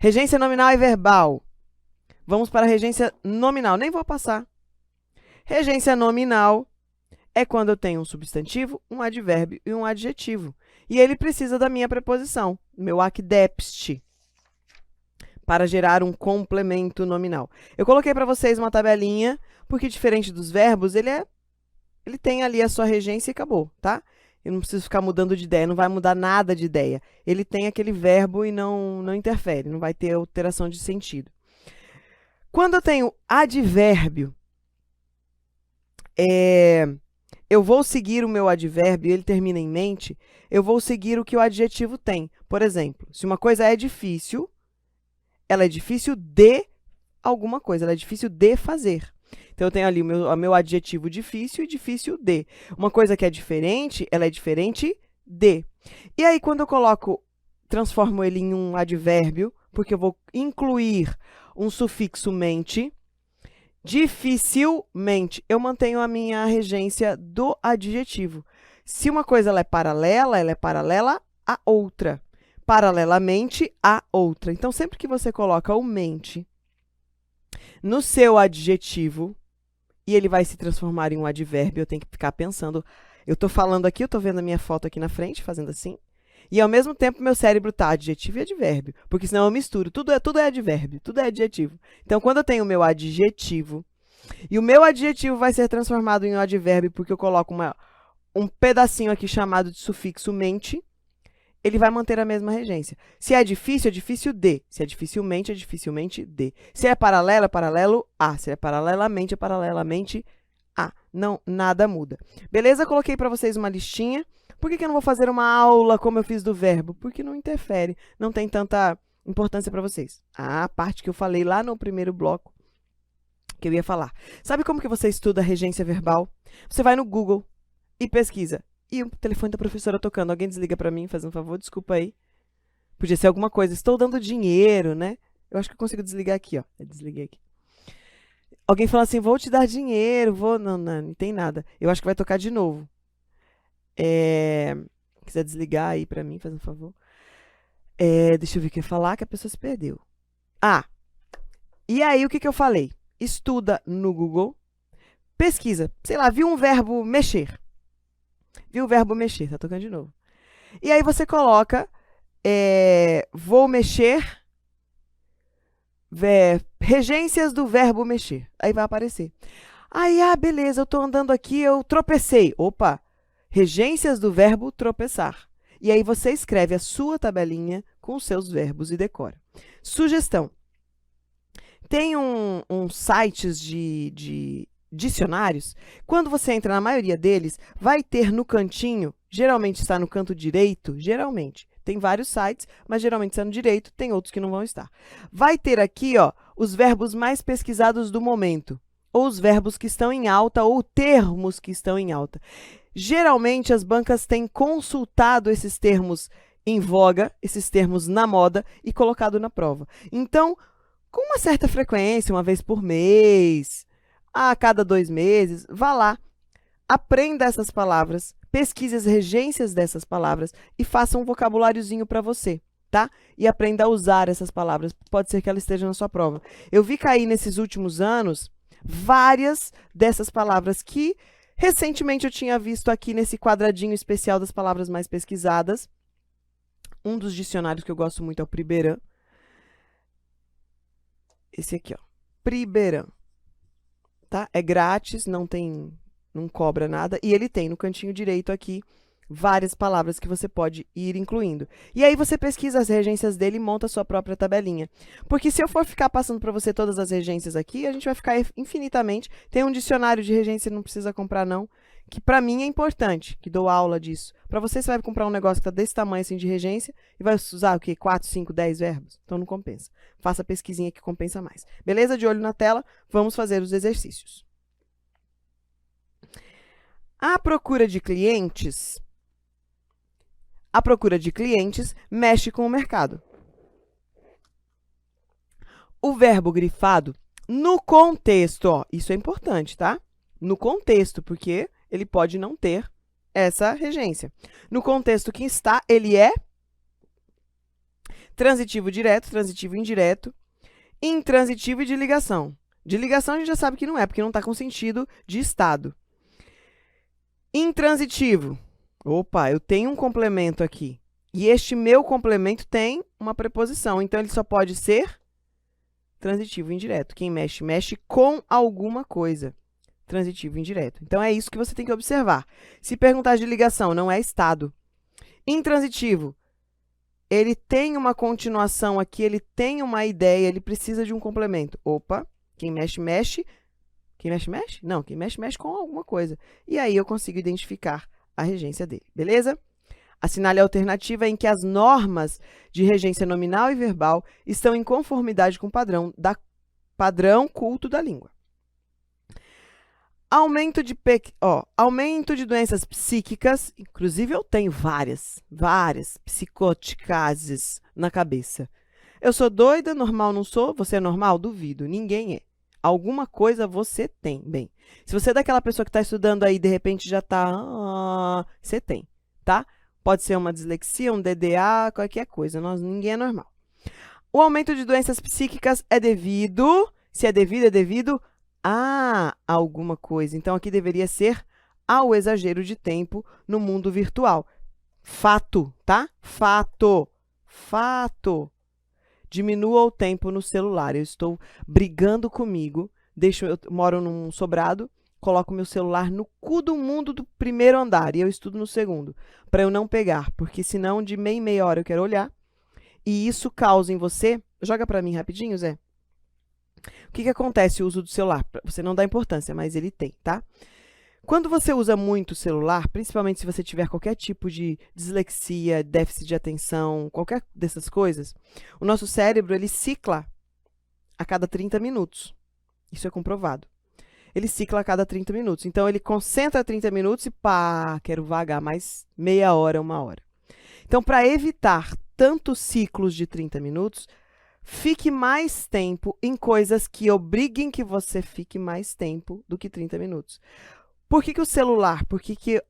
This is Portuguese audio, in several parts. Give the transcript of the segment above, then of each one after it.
Regência nominal e verbal. Vamos para a regência nominal. Nem vou passar. Regência nominal é quando eu tenho um substantivo, um advérbio e um adjetivo. E ele precisa da minha preposição, meu acdepst, para gerar um complemento nominal. Eu coloquei para vocês uma tabelinha, porque diferente dos verbos, ele tem ali a sua regência e acabou, tá? Eu não preciso ficar mudando de ideia, não vai mudar nada de ideia. Ele tem aquele verbo e não interfere, não vai ter alteração de sentido. Quando eu tenho advérbio, eu vou seguir o meu advérbio, ele termina em mente, eu vou seguir o que o adjetivo tem. Por exemplo, se uma coisa é difícil, ela é difícil de alguma coisa, ela é difícil de fazer. Então, eu tenho ali o meu adjetivo difícil e difícil de. Uma coisa que é diferente, ela é diferente de. E aí, quando eu transformo ele em um advérbio, porque eu vou incluir um sufixo mente, dificilmente eu mantenho a minha regência do adjetivo. Se uma coisa ela é paralela a outra. Paralelamente a outra. Então, sempre que você coloca o mente no seu adjetivo, e ele vai se transformar em um advérbio, eu tenho que ficar pensando. Eu estou falando aqui, eu estou vendo a minha foto aqui na frente, fazendo assim. E, ao mesmo tempo, meu cérebro está adjetivo e advérbio. Porque senão eu misturo. Tudo é advérbio, tudo é adjetivo. Então, quando eu tenho o meu adjetivo, e o meu adjetivo vai ser transformado em um advérbio, porque eu coloco um pedacinho aqui chamado de sufixo mente, ele vai manter a mesma regência. Se é difícil de. Se é dificilmente de. Se é paralelo, é paralelo a. Se é paralelamente, é paralelamente a. Não, nada muda. Beleza? Coloquei para vocês uma listinha. Por que eu não vou fazer uma aula como eu fiz do verbo? Porque não interfere, não tem tanta importância para vocês. A parte que eu falei lá no primeiro bloco, que eu ia falar. Sabe como que você estuda a regência verbal? Você vai no Google e pesquisa. E o telefone da professora tocando. Alguém desliga para mim, faz um favor, desculpa aí. Podia ser alguma coisa. Estou dando dinheiro, né? Eu acho que eu consigo desligar aqui, ó. Eu desliguei aqui. Alguém fala assim, vou te dar dinheiro, vou... Não tem nada. Eu acho que vai tocar de novo. Quiser desligar aí para mim, faz um favor. Deixa eu ver o que eu ia falar, que a pessoa se perdeu. E aí o que eu falei? Estuda no Google, pesquisa. Sei lá, viu um verbo mexer. Viu o verbo mexer, tá tocando de novo. E aí você coloca, vou mexer, regências do verbo mexer. Aí vai aparecer. Aí, beleza, eu tô andando aqui, eu tropecei. Opa, regências do verbo tropeçar. E aí você escreve a sua tabelinha com os seus verbos e decora. Sugestão. Tem uns sites de dicionários. Quando você entra na maioria deles, vai ter no cantinho, geralmente está no canto direito, geralmente. Tem vários sites, mas geralmente está no direito, tem outros que não vão estar. Vai ter aqui, ó, os verbos mais pesquisados do momento, ou os verbos que estão em alta, ou termos que estão em alta. Geralmente, as bancas têm consultado esses termos em voga, esses termos na moda, e colocado na prova. Então, com uma certa frequência, uma vez por mês, a cada 2 meses, vá lá, aprenda essas palavras, pesquise as regências dessas palavras e faça um vocabuláriozinho para você, tá? E aprenda a usar essas palavras. Pode ser que ela esteja na sua prova. Eu vi cair nesses últimos anos várias dessas palavras que recentemente eu tinha visto aqui nesse quadradinho especial das palavras mais pesquisadas. Um dos dicionários que eu gosto muito é o Priberan. Esse aqui, ó, Priberan. Tá? É grátis, não cobra nada. E ele tem no cantinho direito aqui várias palavras que você pode ir incluindo. E aí você pesquisa as regências dele e monta a sua própria tabelinha. Porque se eu for ficar passando para você todas as regências aqui, a gente vai ficar infinitamente. Tem um dicionário de regência, não precisa comprar não, que para mim é importante, que dou aula disso. Para você vai comprar um negócio que está desse tamanho assim de regência e vai usar o quê? 4, 5, 10 verbos? Então não compensa. Faça a pesquisinha que compensa mais. Beleza? De olho na tela, vamos fazer os exercícios. A procura de clientes mexe com o mercado. O verbo grifado, no contexto, ó, isso é importante, tá? No contexto, porque ele pode não ter essa regência. No contexto que está, ele é transitivo direto, transitivo indireto, intransitivo e de ligação. De ligação a gente já sabe que não é, porque não está com sentido de estado. Intransitivo. Opa, eu tenho um complemento aqui. E este meu complemento tem uma preposição. Então, ele só pode ser transitivo indireto. Quem mexe, mexe com alguma coisa. Transitivo indireto. Então, é isso que você tem que observar. Se perguntar de ligação, não é estado. Intransitivo. Ele tem uma continuação aqui, ele tem uma ideia, ele precisa de um complemento. Opa, quem mexe, mexe. Quem mexe, mexe? Não, quem mexe, mexe com alguma coisa. E aí eu consigo identificar a regência dele, beleza? Assinale a alternativa em que as normas de regência nominal e verbal estão em conformidade com o padrão culto da língua. Aumento de doenças psíquicas, inclusive eu tenho várias psicoticases na cabeça. Eu sou doida, normal não sou? Você é normal? Duvido, ninguém é. Alguma coisa você tem. Bem, se você é daquela pessoa que está estudando aí, de repente já está... você tem, tá? Pode ser uma dislexia, um DDA, qualquer coisa. Ninguém é normal. O aumento de doenças psíquicas é devido... Se é devido a alguma coisa. Então, aqui deveria ser ao exagero de tempo no mundo virtual. Fato, tá? Fato. Diminua o tempo no celular. Eu estou brigando comigo. Eu moro num sobrado, coloco meu celular no cu do mundo do primeiro andar e eu estudo no segundo, para eu não pegar, porque senão de meia em meia hora eu quero olhar e isso causa em você... Joga para mim rapidinho, Zé. O que acontece o uso do celular? Você não dá importância, mas ele tem, tá? Quando você usa muito o celular, principalmente se você tiver qualquer tipo de dislexia, déficit de atenção, qualquer dessas coisas, o nosso cérebro, ele cicla a cada 30 minutos. Isso é comprovado. Ele cicla a cada 30 minutos. Então, ele concentra 30 minutos e pá, quero vagar mais meia hora, uma hora. Então, para evitar tantos ciclos de 30 minutos, fique mais tempo em coisas que obriguem que você fique mais tempo do que 30 minutos. Por que o celular, por que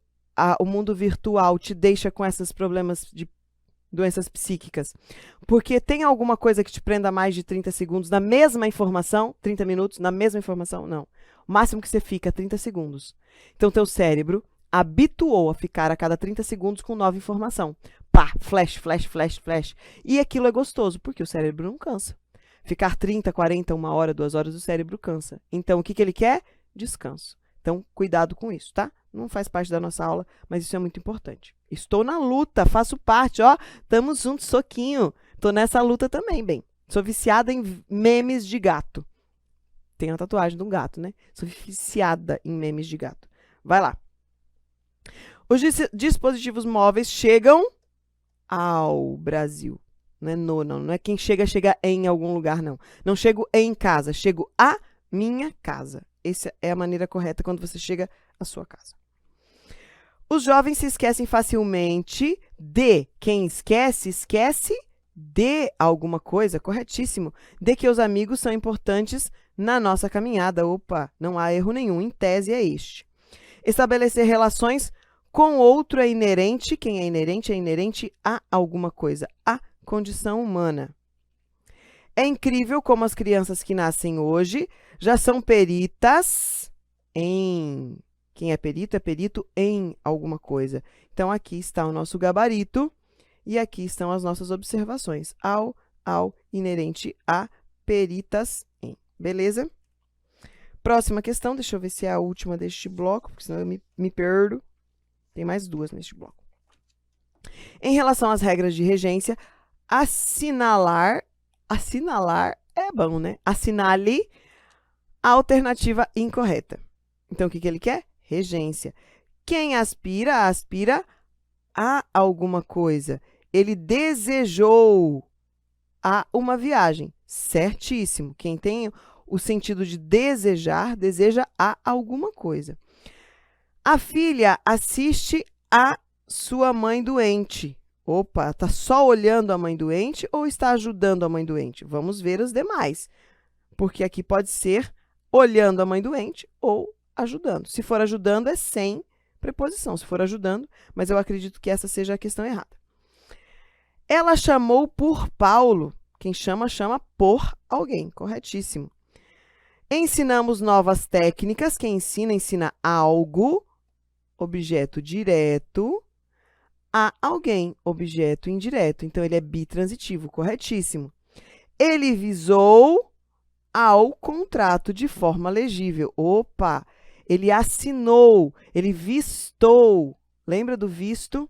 o mundo virtual te deixa com esses problemas de doenças psíquicas? Porque tem alguma coisa que te prenda mais de 30 segundos na mesma informação? 30 minutos na mesma informação? Não. O máximo que você fica é 30 segundos. Então, teu cérebro habituou a ficar a cada 30 segundos com nova informação. Pá, flash, flash, flash, flash. E aquilo é gostoso, porque o cérebro não cansa. Ficar 30, 40, 1 hora, 2 horas, o cérebro cansa. Então, o que ele quer? Descanso. Então, cuidado com isso, tá? Não faz parte da nossa aula, mas isso é muito importante. Estou na luta, faço parte, ó. Tamo junto, soquinho. Tô nessa luta também, bem. Sou viciada em memes de gato. Tem a tatuagem de um gato, né? Sou viciada em memes de gato. Vai lá. Os dispositivos móveis chegam ao Brasil. Não é quem chega em algum lugar, não. Não chego em casa, chego à minha casa. Essa é a maneira correta quando você chega à sua casa. Os jovens se esquecem facilmente de... Quem esquece, esquece de alguma coisa, corretíssimo. De que os amigos são importantes na nossa caminhada. Opa, não há erro nenhum. Em tese é este. Estabelecer relações com outro é inerente. Quem é inerente a alguma coisa, a condição humana. É incrível como as crianças que nascem hoje já são peritas em... Quem é perito em alguma coisa. Então, aqui está o nosso gabarito e aqui estão as nossas observações. Ao, inerente a, peritas em. Beleza? Próxima questão, deixa eu ver se é a última deste bloco, porque senão eu me perdo. Tem mais 2 neste bloco. Em relação às regras de regência, assinalar é bom, né? Assinale a alternativa incorreta. Então, o que ele quer? Regência. Quem aspira a alguma coisa. Ele desejou a uma viagem. Certíssimo. Quem tem o sentido de desejar, deseja a alguma coisa. A filha assiste a sua mãe doente. Opa, está só olhando a mãe doente ou está ajudando a mãe doente? Vamos ver os demais. Porque aqui pode ser olhando a mãe doente ou ajudando. Se for ajudando, é sem preposição. Se for ajudando, mas eu acredito que essa seja a questão errada. Ela chamou por Paulo. Quem chama, chama por alguém. Corretíssimo. Ensinamos novas técnicas. Quem ensina, ensina algo. Objeto direto. A alguém. Objeto indireto. Então, ele é bitransitivo. Corretíssimo. Ele visou ao contrato de forma legível. Opa! Ele assinou. Ele vistou. Lembra do visto?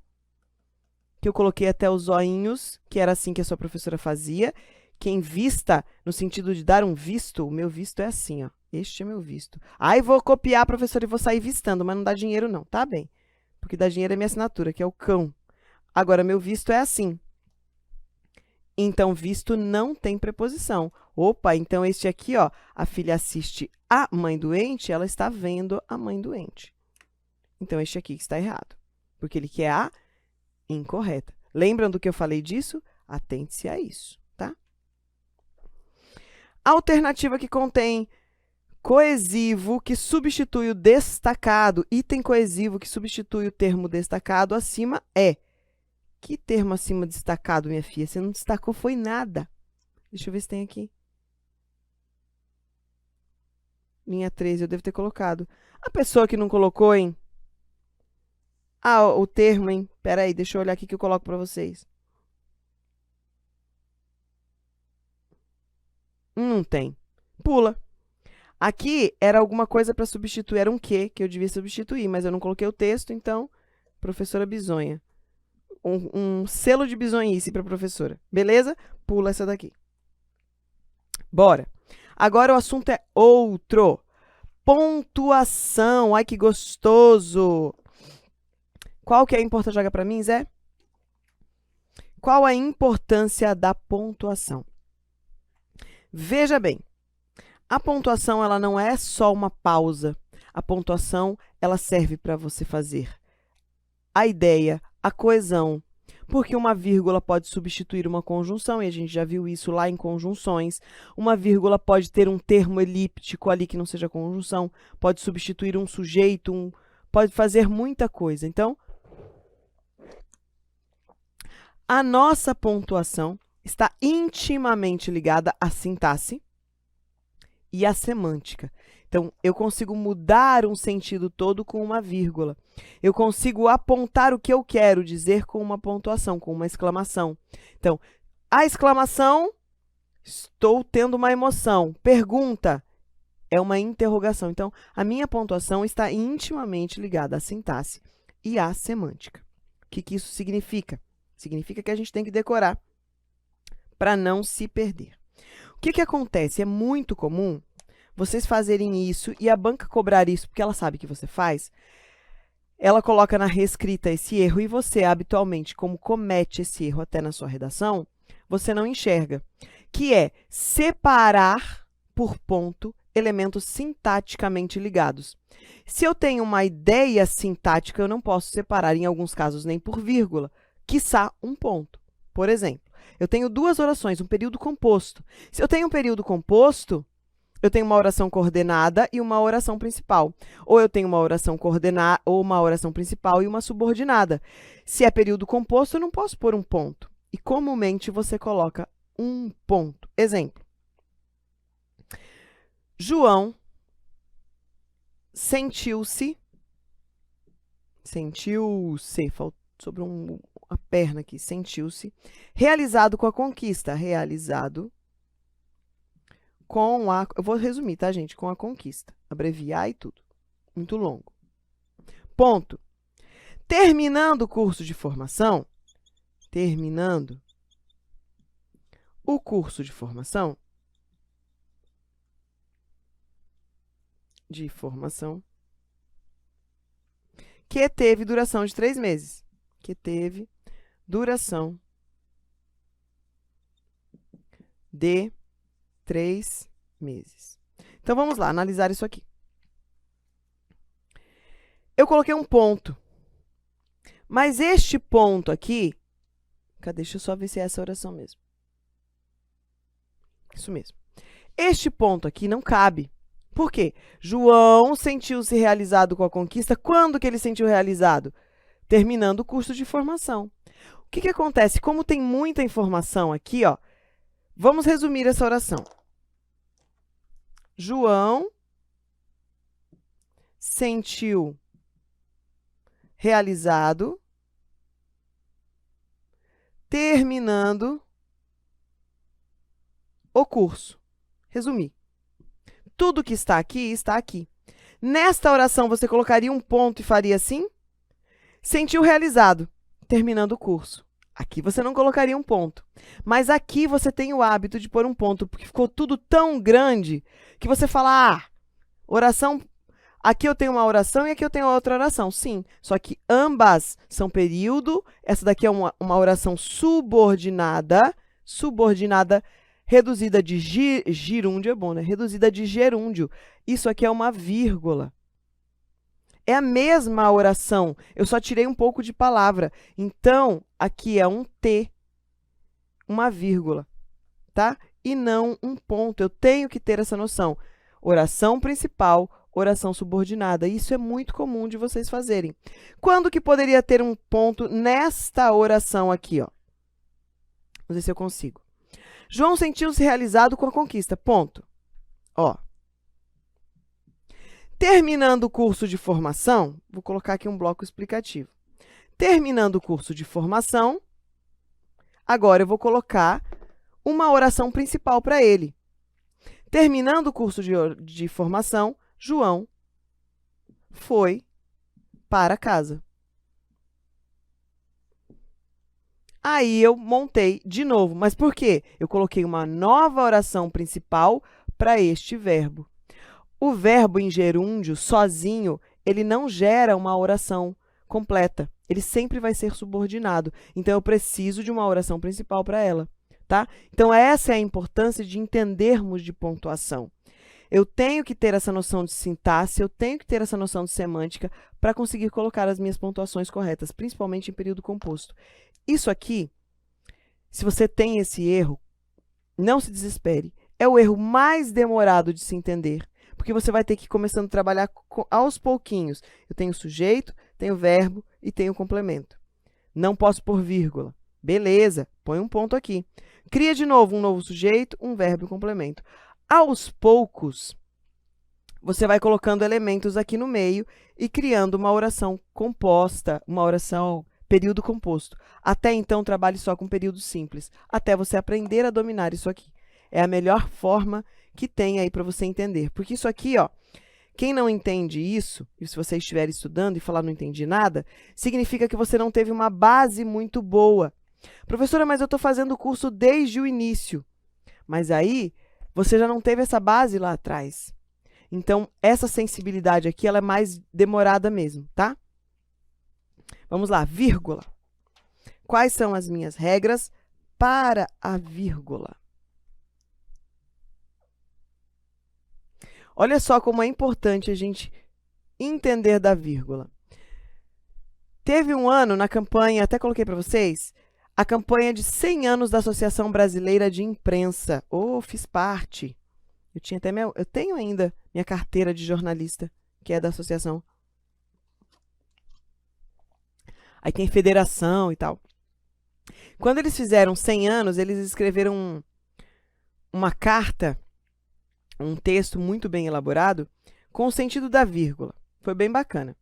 Que eu coloquei até os zoinhos, que era assim que a sua professora fazia. Quem vista, no sentido de dar um visto, o meu visto é assim, ó. Este é meu visto. Aí vou copiar a professora e vou sair vistando, mas não dá dinheiro não, tá bem? Porque dá dinheiro é minha assinatura, que é o cão. Agora, meu visto é assim. Então, visto não tem preposição. Opa, então este aqui, ó, a filha assiste a mãe doente, ela está vendo a mãe doente. Então, este aqui está errado, porque ele quer a incorreta. Lembram do que eu falei disso? Atente-se a isso, tá? A alternativa que contém coesivo que substitui o destacado, item coesivo que substitui o termo destacado acima é. Que termo acima destacado, minha filha? Você não destacou, foi nada. Deixa eu ver se tem aqui. Linha 13, eu devo ter colocado. A pessoa que não colocou, hein? Ah, o termo, hein? Pera aí, deixa eu olhar aqui que eu coloco para vocês. Não tem. Pula. Aqui era alguma coisa para substituir, era um que eu devia substituir, mas eu não coloquei o texto, então, professora bizonha. Um selo de bizonhice para a professora. Beleza? Pula essa daqui. Bora. Agora o assunto é outro. Pontuação. Ai, que gostoso. Qual que é a importância? Joga para mim, Zé? Qual a importância da pontuação? Veja bem. A pontuação, ela não é só uma pausa. A pontuação, ela serve para você fazer a ideia, a coesão, porque uma vírgula pode substituir uma conjunção, e a gente já viu isso lá em conjunções. Uma vírgula pode ter um termo elíptico ali que não seja conjunção, pode substituir um sujeito, pode fazer muita coisa. Então, a nossa pontuação está intimamente ligada à sintaxe e à semântica. Então, eu consigo mudar um sentido todo com uma vírgula. Eu consigo apontar o que eu quero dizer com uma pontuação, com uma exclamação. Então, a exclamação, estou tendo uma emoção. Pergunta, é uma interrogação. Então, a minha pontuação está intimamente ligada à sintaxe e à semântica. O que isso significa? Significa que a gente tem que decorar para não se perder. O que acontece? É muito comum vocês fazerem isso e a banca cobrar isso porque ela sabe que você faz. Ela coloca na reescrita esse erro e você, habitualmente, como comete esse erro até na sua redação, você não enxerga, que é separar por ponto elementos sintaticamente ligados. Se eu tenho uma ideia sintática, eu não posso separar, em alguns casos, nem por vírgula, quiçá um ponto. Por exemplo, eu tenho duas orações, um período composto. Se eu tenho um período composto, eu tenho uma oração coordenada e uma oração principal. Ou eu tenho uma oração coordenada ou uma oração principal e uma subordinada. Se é período composto, eu não posso pôr um ponto. E comumente você coloca um ponto. Exemplo. João sentiu-se, sobrou a perna aqui, sentiu-se, realizado com a conquista, realizado com a, eu vou resumir, tá, gente? Com a conquista, abreviar e tudo, muito longo. Ponto. Terminando o curso de formação, terminando o curso de formação, que teve duração de 3 meses. Que teve duração de 3 meses. Então, vamos lá, analisar isso aqui. Eu coloquei um ponto. Mas este ponto aqui... Cadê? Deixa eu só ver se é essa oração mesmo. Isso mesmo. Este ponto aqui não cabe. Por quê? João sentiu-se realizado com a conquista. Quando que ele sentiu realizado? Terminando o curso de formação. que acontece? Como tem muita informação aqui, ó, vamos resumir essa oração. João sentiu realizado, terminando o curso. Resumir. Tudo que está aqui, está aqui. Nesta oração, você colocaria um ponto e faria assim? Sentiu realizado, terminando o curso. Aqui você não colocaria um ponto. Mas aqui você tem o hábito de pôr um ponto, porque ficou tudo tão grande que você fala, ah, oração, aqui eu tenho uma oração e aqui eu tenho outra oração. Sim, só que ambas são período, essa daqui é uma oração subordinada, reduzida de gerúndio, é bom, né? Reduzida de gerúndio. Isso aqui é uma vírgula. É a mesma oração, eu só tirei um pouco de palavra. Então, aqui é um T, uma vírgula, tá? E não um ponto. Eu tenho que ter essa noção. Oração principal, oração subordinada. Isso é muito comum de vocês fazerem. Quando que poderia ter um ponto nesta oração aqui, ó? Vamos ver se eu consigo. João sentiu-se realizado com a conquista. Ponto. Ó. Terminando o curso de formação, vou colocar aqui um bloco explicativo. Terminando o curso de formação, agora eu vou colocar uma oração principal para ele. Terminando o curso de formação, João foi para casa. Aí eu montei de novo. Mas por quê? Eu coloquei uma nova oração principal para este verbo. O verbo em gerúndio, sozinho, ele não gera uma oração completa. Ele sempre vai ser subordinado. Então, eu preciso de uma oração principal para ela, tá? Então, essa é a importância de entendermos de pontuação. Eu tenho que ter essa noção de sintaxe, eu tenho que ter essa noção de semântica para conseguir colocar as minhas pontuações corretas, principalmente em período composto. Isso aqui, se você tem esse erro, não se desespere. É o erro mais demorado de se entender, porque você vai ter que ir começando a trabalhar aos pouquinhos. Eu tenho sujeito, tenho verbo e tenho complemento. Não posso pôr vírgula. Beleza, põe um ponto aqui. Cria de novo um novo sujeito, um verbo e um complemento. Aos poucos, você vai colocando elementos aqui no meio e criando uma oração composta, uma oração período composto. Até então, trabalhe só com período simples, até você aprender a dominar isso aqui. É a melhor forma que tem aí para você entender. Porque isso aqui, ó, quem não entende isso, e se você estiver estudando e falar não entendi nada, significa que você não teve uma base muito boa. Professora, mas eu estou fazendo o curso desde o início. Mas aí, você já não teve essa base lá atrás. Então, essa sensibilidade aqui, ela é mais demorada mesmo, tá? Vamos lá, vírgula. Quais são as minhas regras para a vírgula? Olha só como é importante a gente entender da vírgula. Teve um ano na campanha, até coloquei para vocês, a campanha de 100 anos da Associação Brasileira de Imprensa. Fiz parte. Eu tenho ainda minha carteira de jornalista, que é da associação. Aí tem federação e tal. Quando eles fizeram 100 anos, eles escreveram uma carta, um texto muito bem elaborado, com o sentido da vírgula. Foi bem bacana.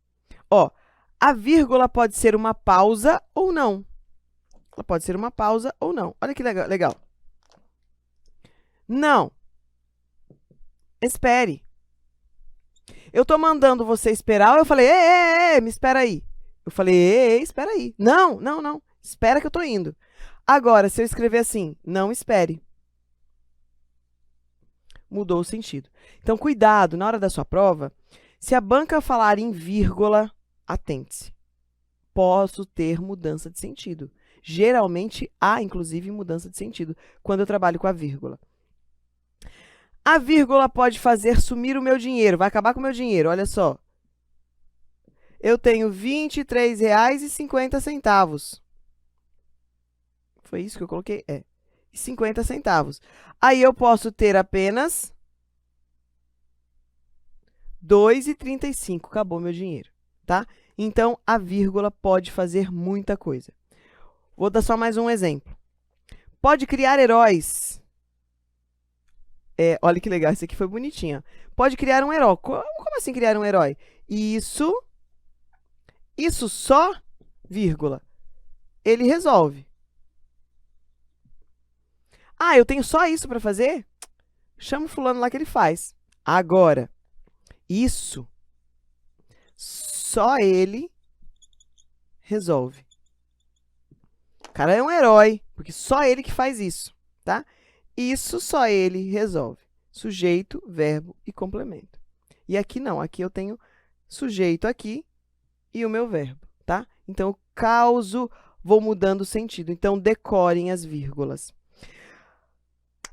Ó, a vírgula pode ser uma pausa ou não. Ela pode ser uma pausa ou não. Olha que legal. Não. Espere. Eu tô mandando você esperar, eu falei, me espera aí. Eu falei, espera aí. Não. Espera que eu tô indo. Agora, se eu escrever assim, não espere. Mudou o sentido. Então, cuidado, na hora da sua prova, se a banca falar em vírgula, atente-se. Posso ter mudança de sentido. Geralmente, há, inclusive, mudança de sentido quando eu trabalho com a vírgula. A vírgula pode fazer sumir o meu dinheiro, vai acabar com o meu dinheiro, olha só. Eu tenho R$ 23,50. Foi isso que eu coloquei? É. 50 centavos. Aí eu posso ter apenas R$ 2,35. Acabou meu dinheiro, tá? Então, a vírgula pode fazer muita coisa. Vou dar só mais um exemplo. Pode criar heróis. Olha que legal, esse aqui foi bonitinho. Pode criar um herói. Como assim criar um herói? Isso só, vírgula, ele resolve. Ah, eu tenho só isso para fazer? Chama o fulano lá que ele faz. Agora, isso, só ele resolve. O cara é um herói, porque só ele que faz isso, tá? Isso só ele resolve. Sujeito, verbo e complemento. E aqui não, aqui eu tenho sujeito aqui e o meu verbo, tá? Então, eu causo, vou mudando o sentido. Então, decorem as vírgulas.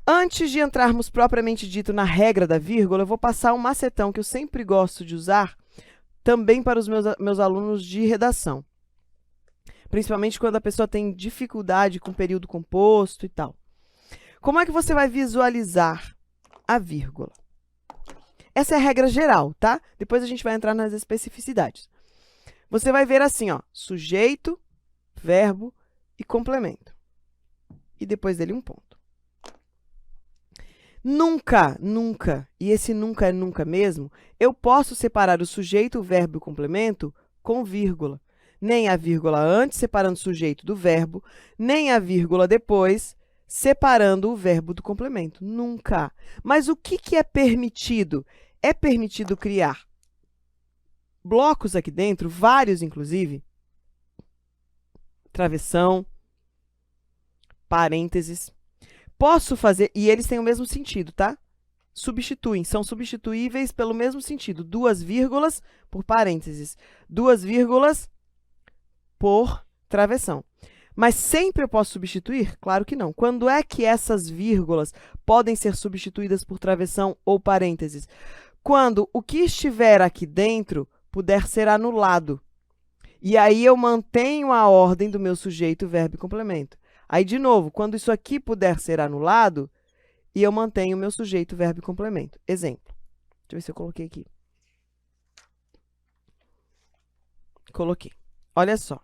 Antes de entrarmos propriamente dito na regra da vírgula, eu vou passar um macetão que eu sempre gosto de usar também para os meus alunos de redação. Principalmente quando a pessoa tem dificuldade com período composto e tal. Como é que você vai visualizar a vírgula? Essa é a regra geral, tá? Depois a gente vai entrar nas especificidades. Você vai ver assim, ó, sujeito, verbo e complemento. E depois dele um ponto. Nunca, nunca, e esse nunca é nunca mesmo, eu posso separar o sujeito, o verbo e o complemento com vírgula. Nem a vírgula antes, separando o sujeito do verbo, nem a vírgula depois, separando o verbo do complemento. Nunca. Mas o que é permitido? É permitido criar blocos aqui dentro, vários inclusive, travessão, parênteses. Posso fazer, e eles têm o mesmo sentido, tá? Substituem, são substituíveis pelo mesmo sentido. 2 vírgulas por parênteses, 2 vírgulas por travessão. Mas sempre eu posso substituir? Claro que não. Quando é que essas vírgulas podem ser substituídas por travessão ou parênteses? Quando o que estiver aqui dentro puder ser anulado. E aí eu mantenho a ordem do meu sujeito, verbo e complemento. Aí, de novo, quando isso aqui puder ser anulado, e eu mantenho o meu sujeito, verbo e complemento. Exemplo. Deixa eu ver se eu coloquei aqui. Coloquei. Olha só.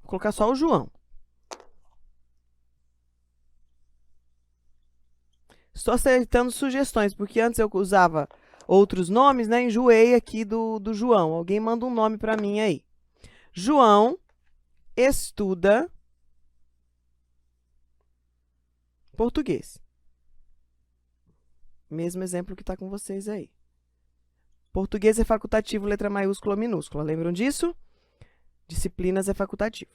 Vou colocar só o João. Estou aceitando sugestões, porque antes eu usava outros nomes, né? Enjoei aqui do João. Alguém manda um nome para mim aí. João estuda português. Mesmo exemplo que está com vocês aí. Português é facultativo, letra maiúscula, minúscula. Lembram disso? Disciplinas é facultativo.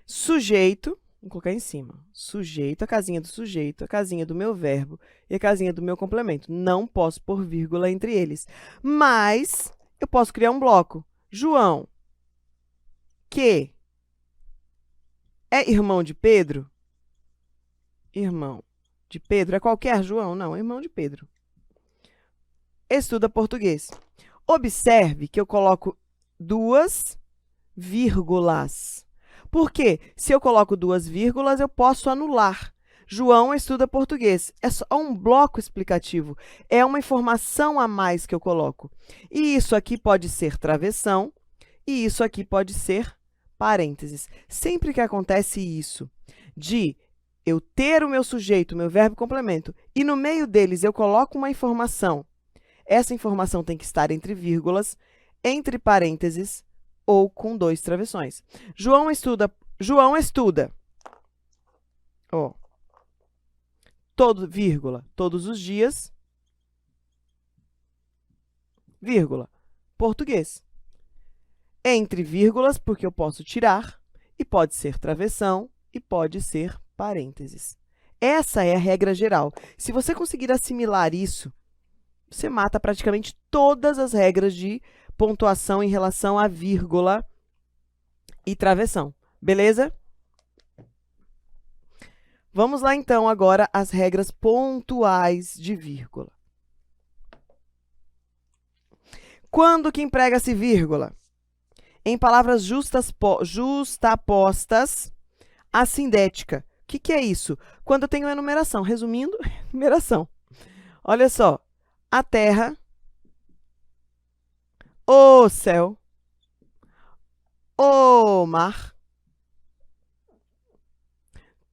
Sujeito, vou colocar em cima. Sujeito, a casinha do sujeito, a casinha do meu verbo e a casinha do meu complemento. Não posso pôr vírgula entre eles. Mas eu posso criar um bloco. João, que é irmão de Pedro? Irmão de Pedro. É qualquer João? Não, é irmão de Pedro. Estuda português. Observe que eu coloco 2 vírgulas. Por quê? Se eu coloco 2 vírgulas, eu posso anular. João estuda português. É só um bloco explicativo. É uma informação a mais que eu coloco. E isso aqui pode ser travessão e isso aqui pode ser parênteses. Sempre que acontece isso, de eu ter o meu sujeito, o meu verbo e complemento, e no meio deles eu coloco uma informação, essa informação tem que estar entre vírgulas, entre parênteses ou com 2 travessões. João estuda, ó, vírgula, todos os dias, vírgula, português. Entre vírgulas, porque eu posso tirar, e pode ser travessão, e pode ser parênteses. Essa é a regra geral. Se você conseguir assimilar isso, você mata praticamente todas as regras de pontuação em relação a vírgula e travessão. Beleza? Vamos lá, então, agora às regras pontuais de vírgula. Quando que emprega-se vírgula? Em palavras justapostas à sindética. O que é isso? Quando eu tenho enumeração. Resumindo, enumeração. Olha só. A terra o céu, o mar,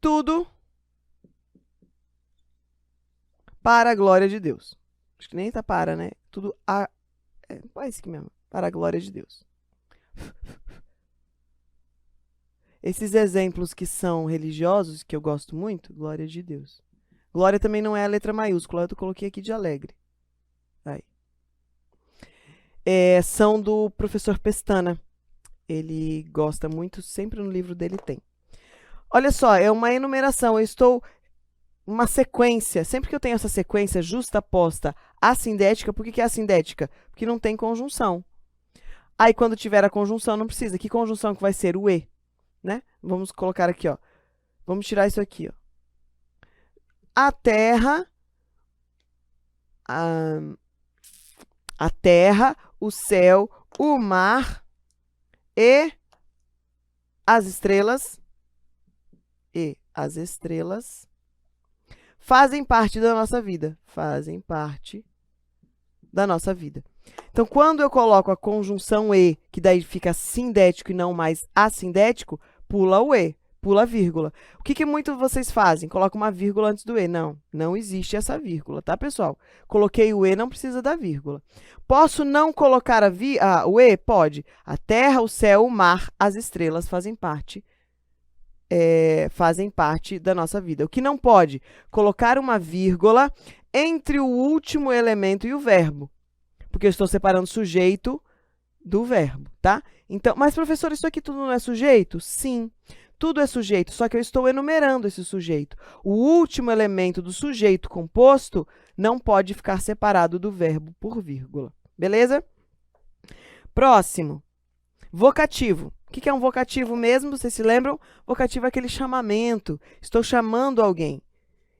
tudo para a glória de Deus. Acho que nem tá para, né? Tudo é isso aqui mesmo. Para a glória de Deus. Esses exemplos que são religiosos, que eu gosto muito, glória de Deus. Glória também não é a letra maiúscula, eu coloquei aqui de alegre. Aí. São do professor Pestana. Ele gosta muito, sempre no livro dele tem. Olha só, é uma enumeração, eu estou... Uma sequência, sempre que eu tenho essa sequência justaposta assindética, por que é assindética? Porque não tem conjunção. Aí, quando tiver a conjunção, não precisa. Que conjunção que vai ser? O E, né? Vamos colocar aqui, ó. Vamos tirar isso aqui, ó. A terra, o céu, o mar e as estrelas. Fazem parte da nossa vida. Fazem parte da nossa vida. Então, quando eu coloco a conjunção E, que daí fica sindético e não mais assindético, pula o E, pula a vírgula. O que muito vocês fazem? Colocam uma vírgula antes do E. Não, não existe essa vírgula, tá, pessoal? Coloquei o E, não precisa da vírgula. Posso não colocar o E? Pode. A terra, o céu, o mar, as estrelas fazem parte da nossa vida. O que não pode? Colocar uma vírgula entre o último elemento e o verbo, porque eu estou separando sujeito do verbo, tá? Então, mas professor, isso aqui tudo não é sujeito? Sim, tudo é sujeito, só que eu estou enumerando esse sujeito. O último elemento do sujeito composto não pode ficar separado do verbo por vírgula, beleza? Próximo, vocativo. O que é um vocativo mesmo? Vocês se lembram? Vocativo é aquele chamamento. Estou chamando alguém.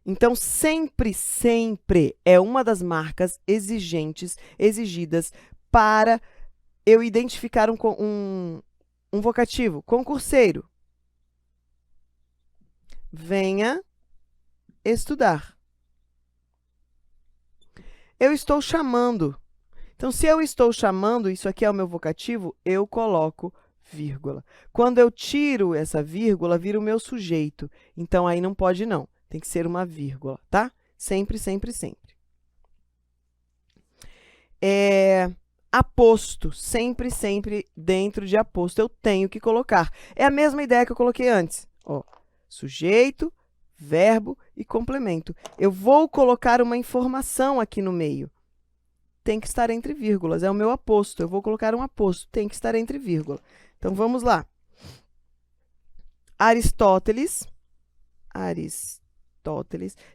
Então, sempre, sempre é uma das marcas exigidas para eu identificar um vocativo. Concurseiro. Venha estudar. Eu estou chamando. Então, se eu estou chamando, isso aqui é o meu vocativo, eu coloco vírgula. Quando eu tiro essa vírgula, vira o meu sujeito. Então, aí não pode não. Tem que ser uma vírgula, tá? Sempre, sempre, sempre. Aposto. Sempre, sempre dentro de aposto eu tenho que colocar. É a mesma ideia que eu coloquei antes. Ó, sujeito, verbo e complemento. Eu vou colocar uma informação aqui no meio. Tem que estar entre vírgulas. É o meu aposto. Eu vou colocar um aposto. Tem que estar entre vírgula. Então, vamos lá. Aristóteles.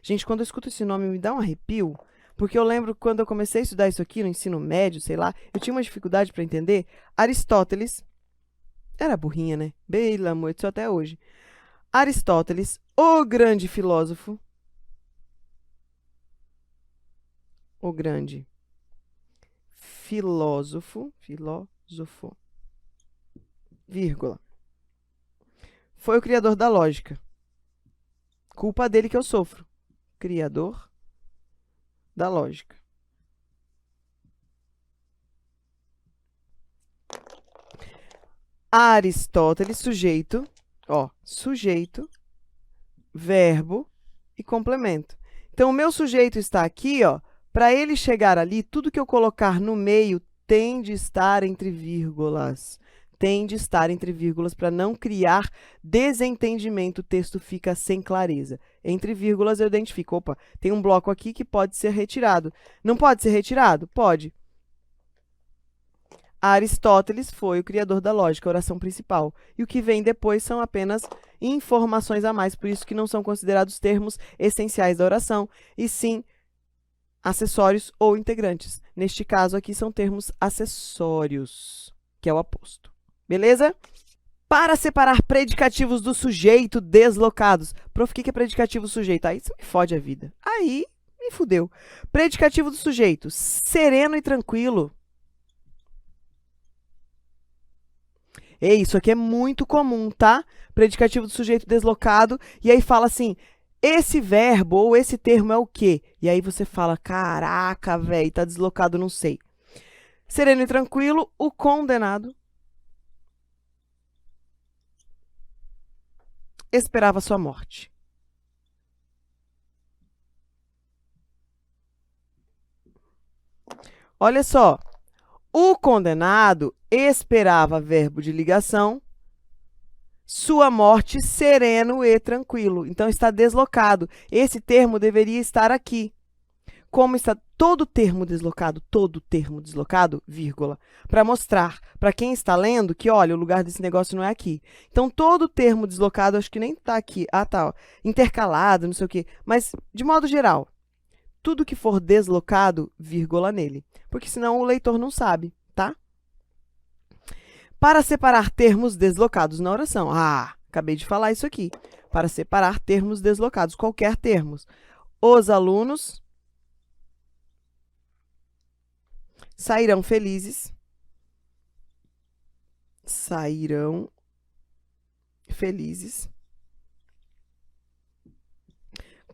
Gente, quando eu escuto esse nome, me dá um arrepio, porque eu lembro quando eu comecei a estudar isso aqui no ensino médio, sei lá, eu tinha uma dificuldade para entender. Aristóteles, era burrinha, né? Pelo amor de Deus, até hoje. Aristóteles, o grande filósofo. O grande filósofo, vírgula. Foi o criador da lógica. Culpa dele que eu sofro. Criador da lógica. Aristóteles, sujeito, ó, sujeito, verbo e complemento. Então, o meu sujeito está aqui, ó, para ele chegar ali, tudo que eu colocar no meio tem de estar entre vírgulas. Tem de estar entre vírgulas para não criar desentendimento, o texto fica sem clareza. Entre vírgulas eu identifico, opa, tem um bloco aqui que pode ser retirado. Não pode ser retirado? Pode. Aristóteles foi o criador da lógica, a oração principal. E o que vem depois são apenas informações a mais, por isso que não são considerados termos essenciais da oração, e sim acessórios ou integrantes. Neste caso aqui são termos acessórios, que é o aposto. Beleza? Para separar predicativos do sujeito deslocados. Prof, o que é predicativo do sujeito? Aí isso me fode a vida. Aí me fudeu. Predicativo do sujeito. Sereno e tranquilo. Ei, isso aqui é muito comum, tá? Predicativo do sujeito deslocado. E aí fala assim, esse verbo ou esse termo é o quê? E aí você fala, caraca, velho, tá deslocado, não sei. Sereno e tranquilo, o condenado esperava sua morte. Olha só, o condenado esperava verbo de ligação, sua morte sereno e tranquilo. Então está deslocado. Esse termo deveria estar aqui. Como está todo termo deslocado, vírgula, para mostrar para quem está lendo que, olha, o lugar desse negócio não é aqui. Então, todo termo deslocado, acho que nem está aqui. Ah, tá, ó, intercalado, não sei o quê. Mas, de modo geral, tudo que for deslocado, vírgula nele. Porque senão o leitor não sabe, tá? Para separar termos deslocados na oração. Ah, acabei de falar isso aqui. Para separar termos deslocados, qualquer termos. Os alunos sairão felizes. Sairão felizes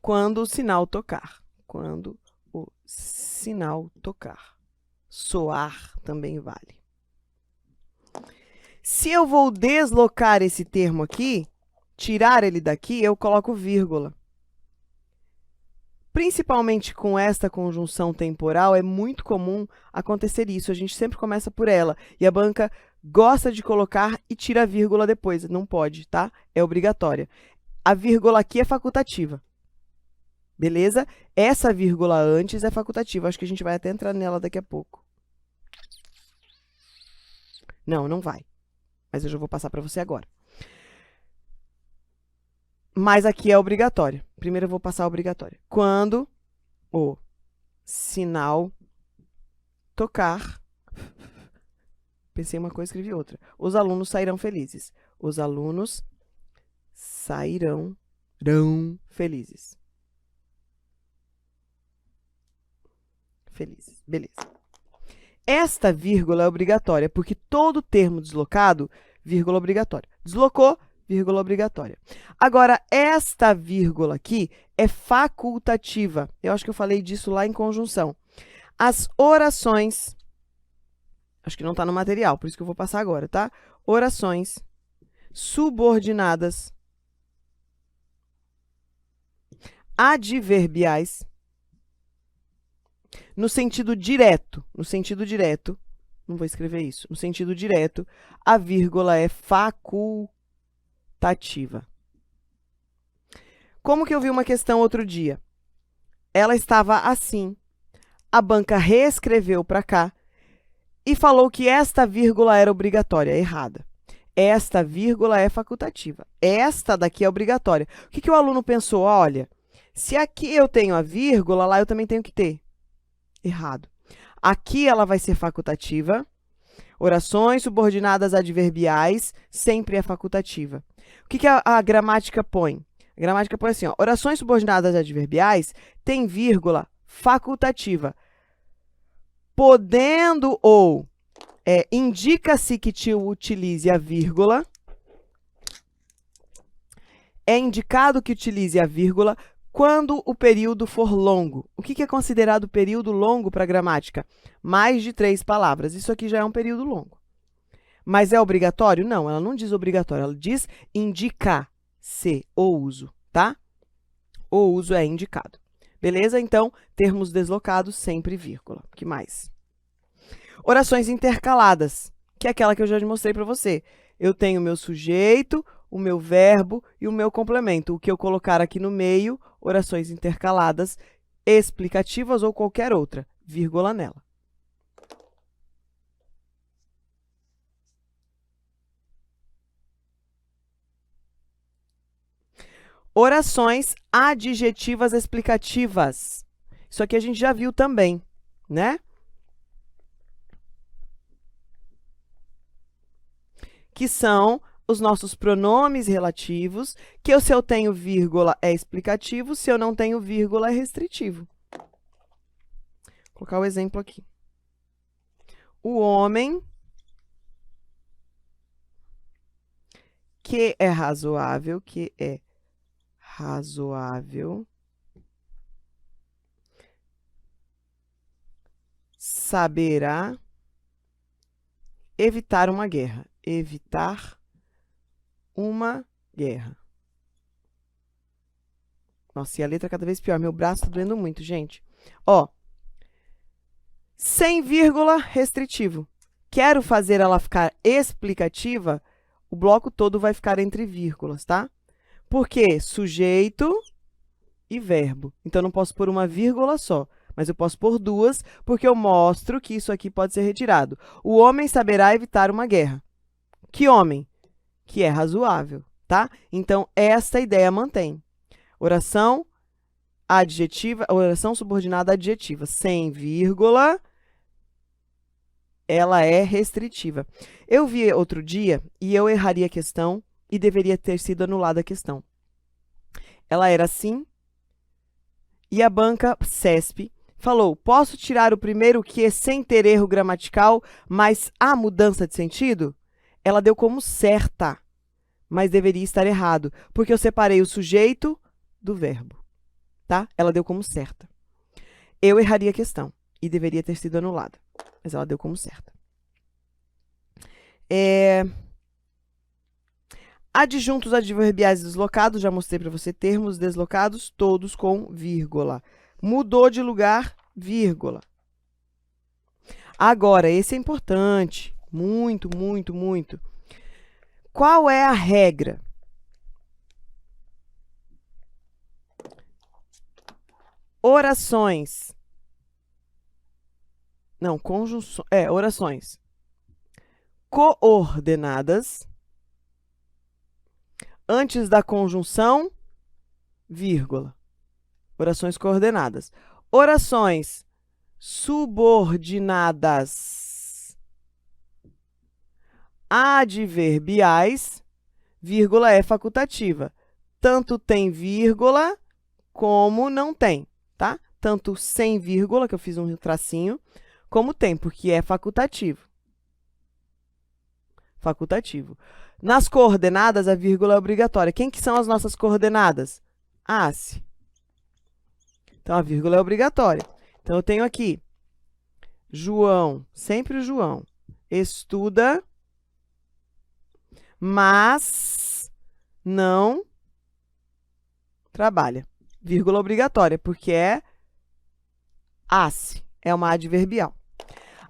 quando o sinal tocar. Quando o sinal tocar. Soar também vale. Se eu vou deslocar esse termo aqui, tirar ele daqui, eu coloco vírgula. Principalmente com esta conjunção temporal, é muito comum acontecer isso. A gente sempre começa por ela. E a banca gosta de colocar e tira a vírgula depois. Não pode, tá? É obrigatória. A vírgula aqui é facultativa. Beleza? Essa vírgula antes é facultativa. Acho que a gente vai até entrar nela daqui a pouco. Não, não vai. Mas eu já vou passar para você agora. Mas aqui é obrigatório. Primeiro eu vou passar a obrigatória. Quando o sinal tocar, pensei uma coisa, escrevi outra. Os alunos sairão felizes. Os alunos sairão felizes. Felizes. Beleza. Esta vírgula é obrigatória, porque todo termo deslocado, vírgula obrigatória. Deslocou, vírgula obrigatória. Agora, esta vírgula aqui é facultativa. Eu acho que eu falei disso lá em conjunção. As orações, acho que não está no material, por isso que eu vou passar agora, tá? Orações subordinadas adverbiais no sentido direto, não vou escrever isso, no sentido direto, a vírgula é facultativa. Como que eu vi uma questão outro dia? Ela estava assim, a banca reescreveu para cá e falou que esta vírgula era obrigatória, errada. Esta vírgula é facultativa, esta daqui é obrigatória. O que o aluno pensou? Olha, se aqui eu tenho a vírgula, lá eu também tenho que ter. Errado. Aqui ela vai ser facultativa. Orações subordinadas adverbiais sempre é facultativa. O que a gramática põe? A gramática põe assim, ó, orações subordinadas adverbiais tem vírgula facultativa. Podendo ou indica-se que te utilize a vírgula. É indicado que utilize a vírgula quando o período for longo. O que é considerado período longo para a gramática? Mais de 3 palavras. Isso aqui já é um período longo. Mas é obrigatório? Não, ela não diz obrigatório, ela diz indicar-se o uso, tá? O uso é indicado. Beleza? Então, termos deslocados, sempre vírgula. O que mais? Orações intercaladas, que é aquela que eu já mostrei para você. Eu tenho o meu sujeito, o meu verbo e o meu complemento. O que eu colocar aqui no meio, orações intercaladas, explicativas ou qualquer outra, vírgula nela. Orações adjetivas explicativas. Isso aqui a gente já viu também, né? Que são os nossos pronomes relativos, que se eu tenho vírgula é explicativo, se eu não tenho vírgula é restritivo. Vou colocar o exemplo aqui. O homem que é razoável, saberá evitar uma guerra. Evitar uma guerra. Nossa, e a letra cada vez pior. Meu braço tá doendo muito, gente. Ó. Sem vírgula, restritivo. Quero fazer ela ficar explicativa, o bloco todo vai ficar entre vírgulas, tá? Por quê? Sujeito e verbo. Então, eu não posso pôr uma vírgula só, mas eu posso pôr duas, porque eu mostro que isso aqui pode ser retirado. O homem saberá evitar uma guerra. Que homem? Que é razoável, tá? Então, esta ideia mantém. Oração adjetiva, oração subordinada adjetiva, sem vírgula, ela é restritiva. Eu vi outro dia e eu erraria a questão e deveria ter sido anulada a questão. Ela era assim e a banca CESP falou, posso tirar o primeiro que sem ter erro gramatical, mas há mudança de sentido? Ela deu como certa, mas deveria estar errado, porque eu separei o sujeito do verbo, tá? Ela deu como certa. Eu erraria a questão e deveria ter sido anulada, mas ela deu como certa. Adjuntos adverbiais deslocados, já mostrei para você, termos deslocados, todos com vírgula. Mudou de lugar, vírgula. Agora, esse é importante, muito, muito, muito. Qual é a regra? Orações. Não, conjunções. Orações. Coordenadas. Antes da conjunção, vírgula. Orações coordenadas. Orações subordinadas adverbiais, vírgula é facultativa. Tanto tem vírgula como não tem, tá? Tanto sem vírgula, que eu fiz um tracinho, como tem, porque é facultativo. Facultativo. Nas coordenadas, a vírgula é obrigatória. Quem que são as nossas coordenadas? ASE. Então, a vírgula é obrigatória. Então, eu tenho aqui, João, sempre o João, estuda, mas não trabalha. Vírgula obrigatória, porque é ASE, é uma adverbial.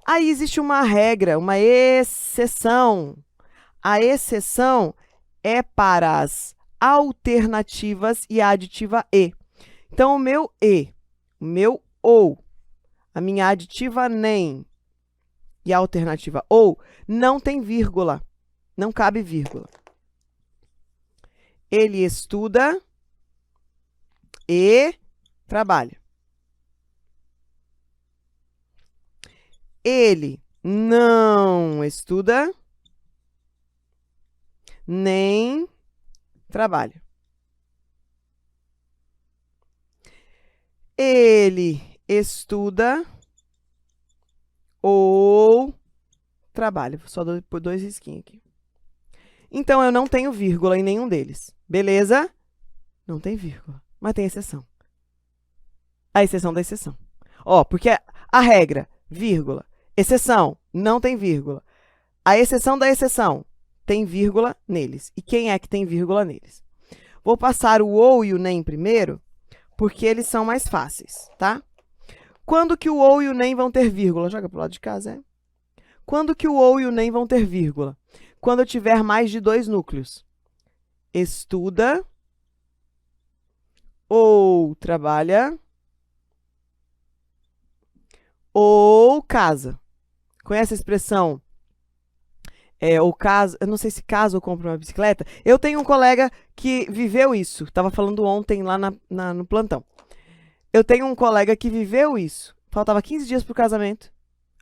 Aí existe uma regra, uma exceção. A exceção é para as alternativas e a aditiva e. Então, o meu e, o meu ou, a minha aditiva nem e a alternativa ou não tem vírgula, não cabe vírgula. Ele estuda e trabalha. Ele não estuda nem trabalha. Ele estuda ou trabalha. Só por dois risquinhos aqui. Então, eu não tenho vírgula em nenhum deles. Beleza? Não tem vírgula, mas tem exceção. A exceção da exceção. Ó, porque a regra, vírgula, exceção, não tem vírgula. A exceção da exceção tem vírgula neles. E quem é que tem vírgula neles? Vou passar o ou e o nem primeiro, porque eles são mais fáceis, tá? Quando que o ou e o nem vão ter vírgula? Joga para o lado de casa, é? Quando que o ou e o nem vão ter vírgula? Quando eu tiver mais de dois núcleos. Estuda ou trabalha ou casa. Conhece a expressão? Ou casa, eu não sei se casa ou compra uma bicicleta. Eu tenho um colega que viveu isso. Estava falando ontem lá no plantão. Eu tenho um colega que viveu isso. Faltava 15 dias para o casamento.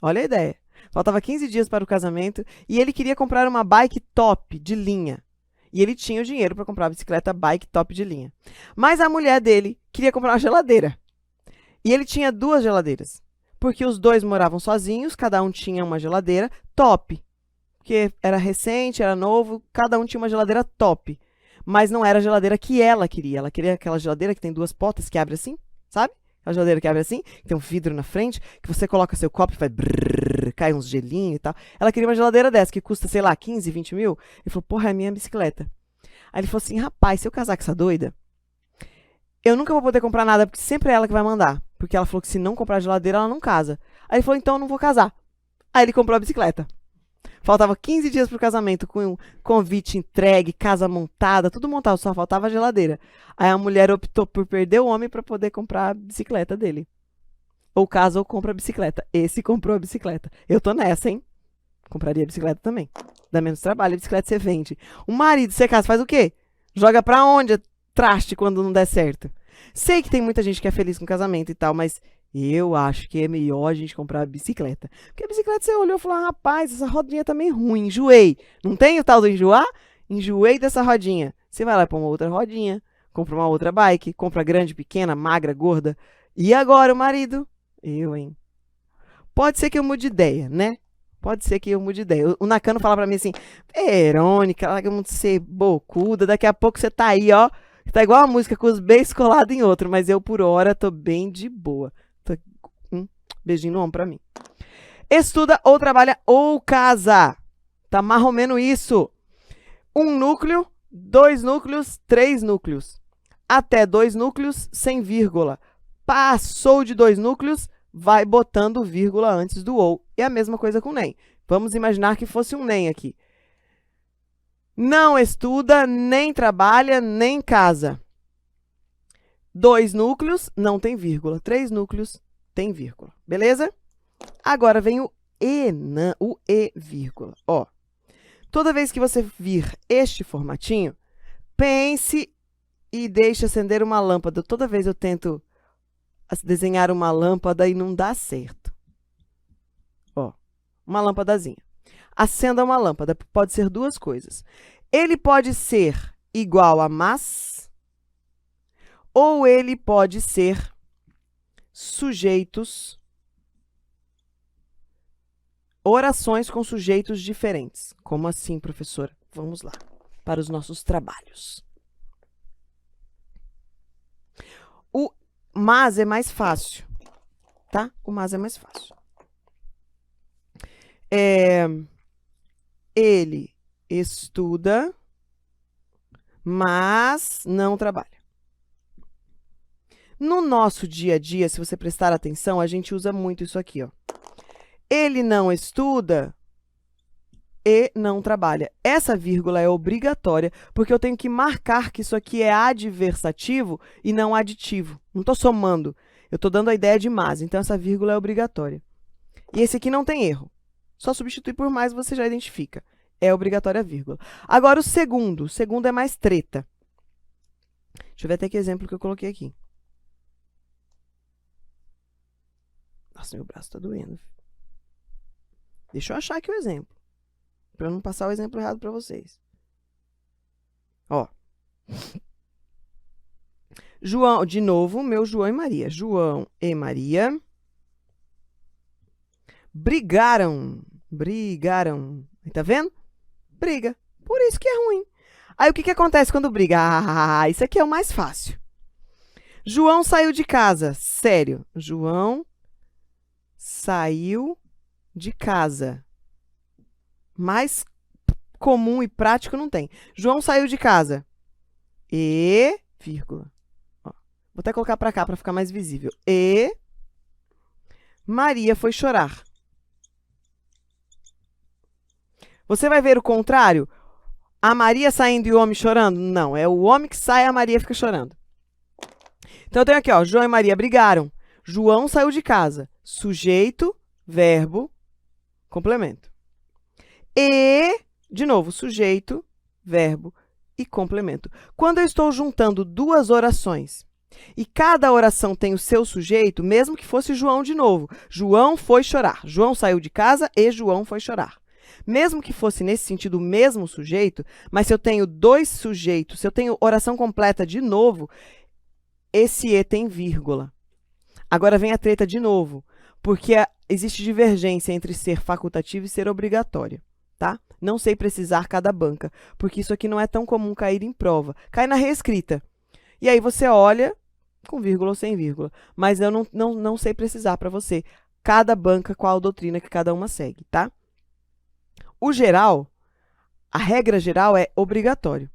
Olha a ideia. Faltava 15 dias para o casamento e ele queria comprar uma bike top de linha. E ele tinha o dinheiro para comprar a bicicleta bike top de linha. Mas a mulher dele queria comprar uma geladeira. E ele tinha duas geladeiras. Porque os dois moravam sozinhos, cada um tinha uma geladeira top. Porque era recente, era novo, cada um tinha uma geladeira top. Mas não era a geladeira que ela queria. Ela queria aquela geladeira que tem duas portas que abre assim, sabe? A geladeira que abre assim, tem um vidro na frente, que você coloca seu copo e faz brrr, cai uns gelinhos e tal. Ela queria uma geladeira dessa, que custa, sei lá, 15, 20 mil. Ele falou, porra, é a minha bicicleta. Aí ele falou assim, rapaz, se eu casar com essa doida, eu nunca vou poder comprar nada, porque sempre é ela que vai mandar. Porque ela falou que se não comprar geladeira, ela não casa. Aí ele falou, então eu não vou casar. Aí ele comprou a bicicleta. Faltava 15 dias pro casamento, com um convite entregue, casa montada, tudo montado, só faltava a geladeira. Aí a mulher optou por perder o homem para poder comprar a bicicleta dele. Ou casa ou compra a bicicleta. Esse comprou a bicicleta. Eu tô nessa, hein? Compraria a bicicleta também. Dá menos trabalho, a bicicleta você vende. O marido, você casa, faz o quê? Joga pra onde traste quando não der certo? Sei que tem muita gente que é feliz com o casamento e tal, mas eu acho que é melhor a gente comprar a bicicleta. Porque a bicicleta você olhou e falou, rapaz, essa rodinha tá meio ruim, enjoei. Não tem o tal do enjoar? Enjoei dessa rodinha. Você vai lá pra uma outra rodinha, compra uma outra bike, compra grande, pequena, magra, gorda. E agora o marido? Eu, hein? Pode ser que eu mude de ideia, né? Pode ser que eu mude de ideia. O Nakano fala pra mim assim, Verônica, larga muito ser bocuda, daqui a pouco você tá aí, ó. Tá igual a música com os beijos colados em outro, mas eu por hora tô bem de boa. Beijinho no ombro pra mim. Estuda ou trabalha ou casa. Tá mais ou menos isso. 1 núcleo, 2 núcleos, 3 núcleos. Até 2 núcleos, sem vírgula. Passou de 2 núcleos, vai botando vírgula antes do ou. E a mesma coisa com nem. Vamos imaginar que fosse um nem aqui. Não estuda, nem trabalha, nem casa. 2 núcleos, não tem vírgula. 3 núcleos, tem vírgula. Beleza? Agora vem o e, vírgula. Ó, toda vez que você vir este formatinho, pense e deixe acender uma lâmpada. Toda vez eu tento desenhar uma lâmpada e não dá certo. Ó, uma lâmpadazinha. Acenda uma lâmpada. Pode ser duas coisas. Ele pode ser igual a mas, ou ele pode ser sujeitos, orações com sujeitos diferentes. Como assim, professora? Vamos lá, para os nossos trabalhos. O mas é mais fácil, tá? O mas é mais fácil. Ele estuda, mas não trabalha. No nosso dia a dia, se você prestar atenção, a gente usa muito isso aqui, ó. Ele não estuda e não trabalha. Essa vírgula é obrigatória, porque eu tenho que marcar que isso aqui é adversativo e não aditivo. Não estou somando, eu estou dando a ideia de mas, então essa vírgula é obrigatória. E esse aqui não tem erro. Só substitui por mais, você já identifica. É obrigatória a vírgula. Agora, o segundo é mais treta. Deixa eu ver até que exemplo que eu coloquei aqui. Nossa, meu braço tá doendo. Deixa eu achar aqui o exemplo, para eu não passar o exemplo errado para vocês. Ó. João, de novo, meu João e Maria. João e Maria brigaram. Tá vendo? Briga. Por isso que é ruim. Aí, o que acontece quando briga? Ah, isso aqui é o mais fácil. João saiu de casa. Sério. João saiu de casa. Mais comum e prático não tem. João saiu de casa. E, vírgula. Ó, vou até colocar para cá para ficar mais visível. E Maria foi chorar. Você vai ver o contrário? A Maria saindo e o homem chorando? Não, é o homem que sai e a Maria fica chorando. Então, eu tenho aqui, ó, João e Maria brigaram. João saiu de casa. Sujeito, verbo, complemento. E, de novo, sujeito, verbo e complemento. Quando eu estou juntando duas orações e cada oração tem o seu sujeito, mesmo que fosse João de novo. João foi chorar. João saiu de casa e João foi chorar. Mesmo que fosse nesse sentido o mesmo sujeito, mas se eu tenho dois sujeitos, se eu tenho oração completa de novo, esse e tem vírgula. Agora vem a treta de novo, porque existe divergência entre ser facultativo e ser obrigatório, tá? Não sei precisar cada banca, porque isso aqui não é tão comum cair em prova. Cai na reescrita. E aí você olha com vírgula ou sem vírgula. Mas eu não sei precisar para você. Cada banca, qual a doutrina que cada uma segue, tá? O geral, a regra geral é obrigatório.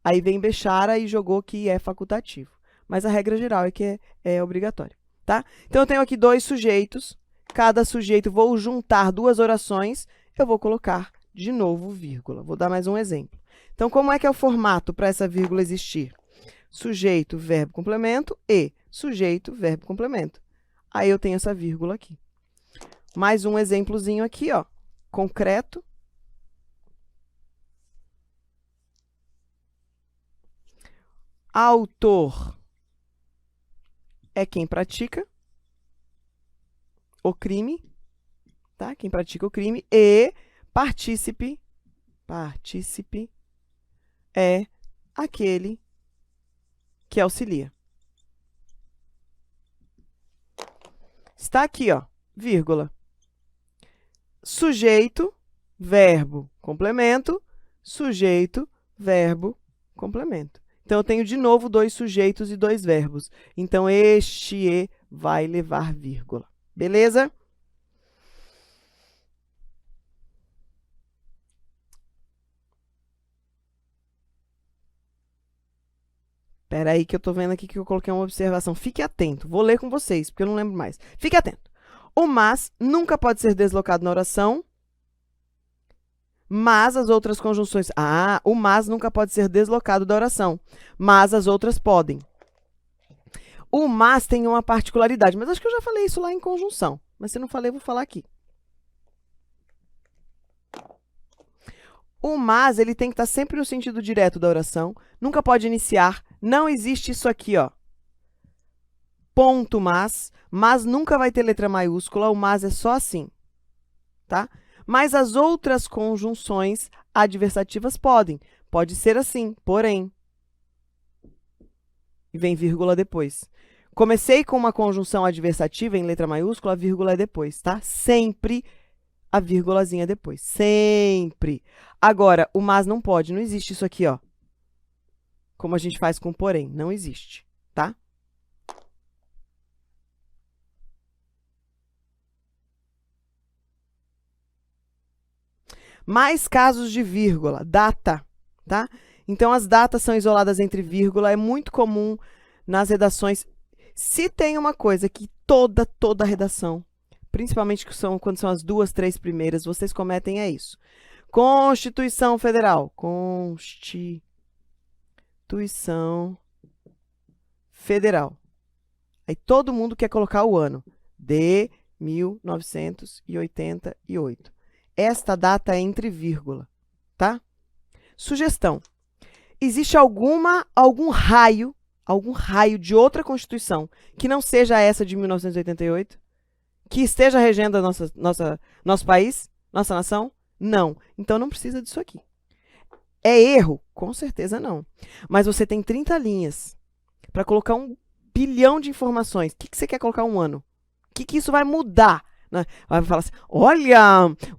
Aí vem Bechara e jogou que é facultativo. Mas a regra geral é que é obrigatório, tá? Então, eu tenho aqui dois sujeitos. Cada sujeito, vou juntar duas orações, eu vou colocar de novo vírgula. Vou dar mais um exemplo. Então, como é que é o formato para essa vírgula existir? Sujeito, verbo, complemento e sujeito, verbo, complemento. Aí eu tenho essa vírgula aqui. Mais um exemplozinho aqui, ó, concreto. Autor é quem pratica o crime, tá? Quem pratica o crime. E partícipe é aquele que auxilia. Está aqui, ó, vírgula. Sujeito, verbo, complemento. Sujeito, verbo, complemento. Então, eu tenho de novo dois sujeitos e dois verbos. Então, este e vai levar vírgula. Beleza? Espera aí que eu estou vendo aqui que eu coloquei uma observação. Fique atento. Vou ler com vocês, porque eu não lembro mais. Fique atento. O mas nunca pode ser deslocado na oração, mas as outras conjunções... Ah, o mas nunca pode ser deslocado da oração, mas as outras podem. O mas tem uma particularidade, mas acho que eu já falei isso lá em conjunção. Mas se não falei, eu vou falar aqui. O mas, ele tem que estar sempre no sentido direto da oração, nunca pode iniciar, não existe isso aqui, ó. Ponto mas nunca vai ter letra maiúscula, o mas é só assim, tá? Mas as outras conjunções adversativas podem. Pode ser assim, porém. E vem vírgula depois. Comecei com uma conjunção adversativa em letra maiúscula, a vírgula é depois, tá? Sempre a vírgulazinha depois. Sempre. Agora, o mas não pode, não existe isso aqui, ó. Como a gente faz com porém, não existe, tá? Mais casos de vírgula, data, tá? Então, as datas são isoladas entre vírgula, é muito comum nas redações. Se tem uma coisa que toda redação, principalmente quando são as 2, 3 primeiras, vocês cometem, é isso. Constituição Federal. Constituição Federal. Aí todo mundo quer colocar o ano. De 1988. Esta data é entre vírgula, tá? Sugestão. Existe algum raio de outra Constituição que não seja essa de 1988? Que esteja regendo nosso país, nossa nação? Não. Então, não precisa disso aqui. É erro? Com certeza não. Mas você tem 30 linhas para colocar 1 bilhão de informações. O que você quer colocar um ano? O que isso vai mudar? Vai falar assim, olha,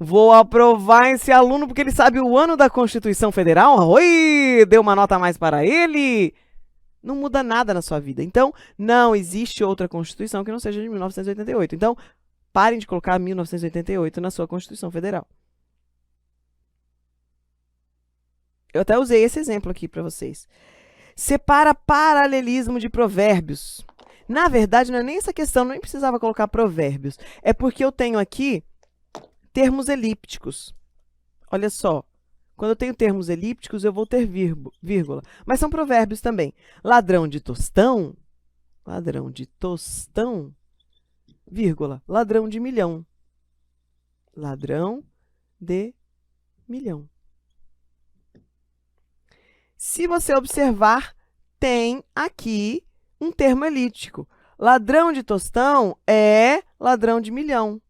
vou aprovar esse aluno porque ele sabe o ano da Constituição Federal. Oi, deu uma nota a mais para ele. Não muda nada na sua vida. Então, não existe outra Constituição que não seja de 1988. Então, parem de colocar 1988 na sua Constituição Federal. Eu até usei esse exemplo aqui para vocês. Separa paralelismo de provérbios. Na verdade, não é nem essa questão, nem precisava colocar provérbios. É porque eu tenho aqui termos elípticos. Olha só, quando eu tenho termos elípticos, eu vou ter vírgula. Mas são provérbios também. Ladrão de tostão, vírgula, ladrão de milhão. Ladrão de milhão. Se você observar, tem aqui um termo elíptico. Ladrão de tostão é ladrão de milhão.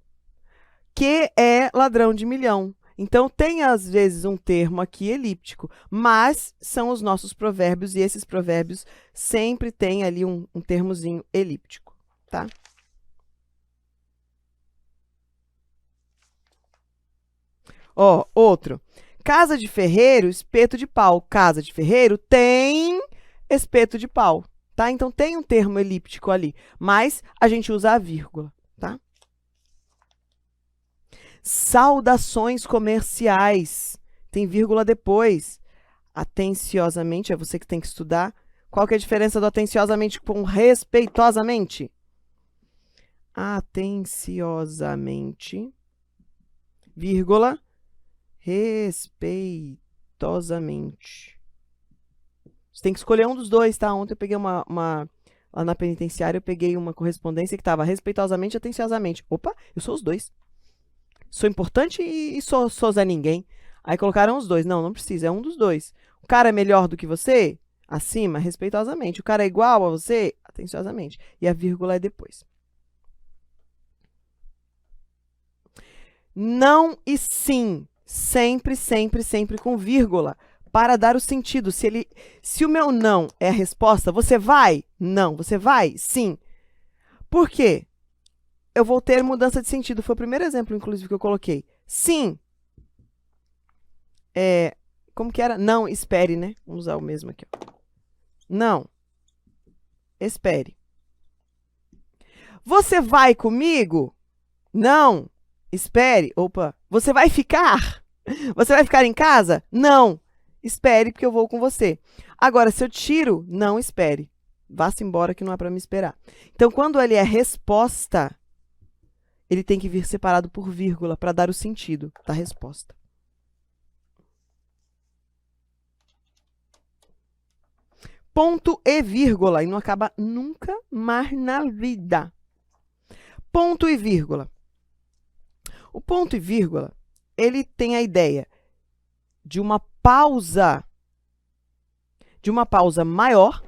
Que é ladrão de milhão. Então, tem, às vezes, um termo aqui elíptico, mas são os nossos provérbios, e esses provérbios sempre têm ali um termozinho elíptico, tá? Ó, outro. Casa de ferreiro, espeto de pau. Casa de ferreiro tem espeto de pau, tá? Então, tem um termo elíptico ali, mas a gente usa a vírgula, tá? Saudações comerciais. Tem vírgula depois. Atenciosamente, é você que tem que estudar. Qual que é a diferença do atenciosamente com respeitosamente? Atenciosamente, vírgula, respeitosamente. Você tem que escolher um dos dois, tá? Ontem eu peguei lá na penitenciária, eu peguei uma correspondência que estava respeitosamente e atenciosamente. Opa, eu sou os dois. Sou importante e sou Zé Ninguém. Aí colocaram os dois. Não, não precisa, é um dos dois. O cara é melhor do que você? Acima, respeitosamente. O cara é igual a você? Atenciosamente. E a vírgula é depois. Não e sim. Sempre, sempre, sempre com vírgula. Para dar o sentido. Se o meu não é a resposta, você vai? Não. Você vai? Sim. Por quê? Eu vou ter mudança de sentido. Foi o primeiro exemplo, inclusive, que eu coloquei. Sim. Como que era? Não, espere, né? Vamos usar o mesmo aqui. Ó. Não. Espere. Você vai comigo? Não. Espere. Opa. Você vai ficar? Você vai ficar em casa? Não. Espere, porque eu vou com você. Agora, se eu tiro, não espere. Vá-se embora, que não é para me esperar. Então, quando ele é resposta, ele tem que vir separado por vírgula para dar o sentido da resposta. Ponto e vírgula, e não acaba nunca mais na vida. Ponto e vírgula. O ponto e vírgula, ele tem a ideia de uma pausa maior,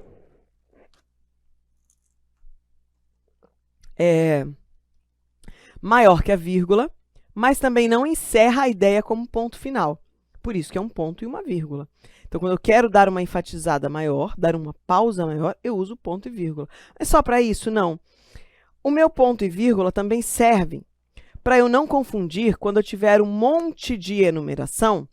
maior que a vírgula, mas também não encerra a ideia como ponto final. Por isso que é um ponto e uma vírgula. Então, quando eu quero dar uma enfatizada maior, dar uma pausa maior, eu uso ponto e vírgula. É só para isso? Não. O meu ponto e vírgula também servem para eu não confundir quando eu tiver um monte de enumeração.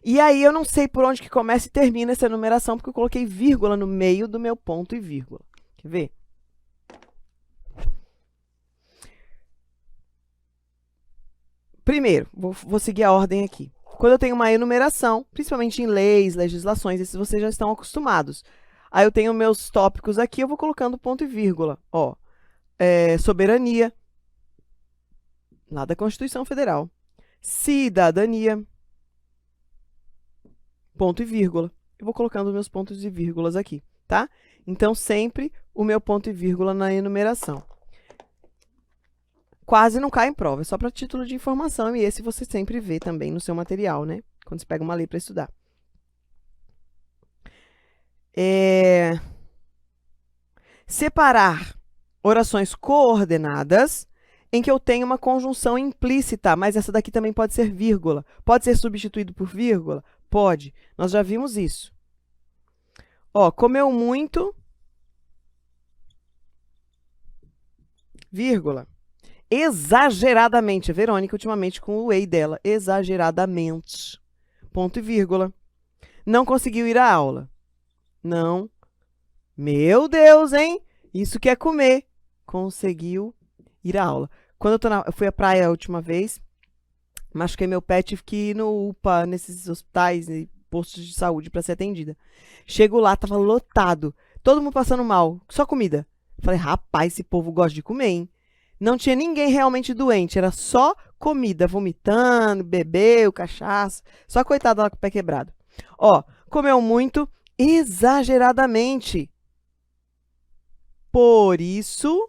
E aí eu não sei por onde que começa e termina essa enumeração, porque eu coloquei vírgula no meio do meu ponto e vírgula. Quer ver? Primeiro, vou seguir a ordem aqui. Quando eu tenho uma enumeração, principalmente em leis, legislações, esses vocês já estão acostumados. Aí eu tenho meus tópicos aqui, eu vou colocando ponto e vírgula. Ó, soberania, lá da Constituição Federal. Cidadania, ponto e vírgula. Eu vou colocando meus pontos e vírgulas aqui, tá? Então, sempre o meu ponto e vírgula na enumeração. Quase não cai em prova, é só para título de informação, e esse você sempre vê também no seu material, né? Quando você pega uma lei para estudar. Separar orações coordenadas em que eu tenho uma conjunção implícita, mas essa daqui também pode ser vírgula. Pode ser substituído por vírgula? Pode. Nós já vimos isso. Ó, comeu muito, vírgula. Exageradamente. Verônica, ultimamente, com o ei dela. Exageradamente. Ponto e vírgula. Não conseguiu ir à aula. Não. Meu Deus, hein? Isso que é comer. Conseguiu ir à aula. Quando eu fui à praia a última vez, machuquei meu pé, tive que ir no UPA, nesses hospitais e postos de saúde para ser atendida. Chego lá, tava lotado. Todo mundo passando mal. Só comida. Falei, rapaz, esse povo gosta de comer, hein? Não tinha ninguém realmente doente, era só comida, vomitando, bebeu, cachaça. Só coitada lá com o pé quebrado. Ó, comeu muito, exageradamente. Por isso,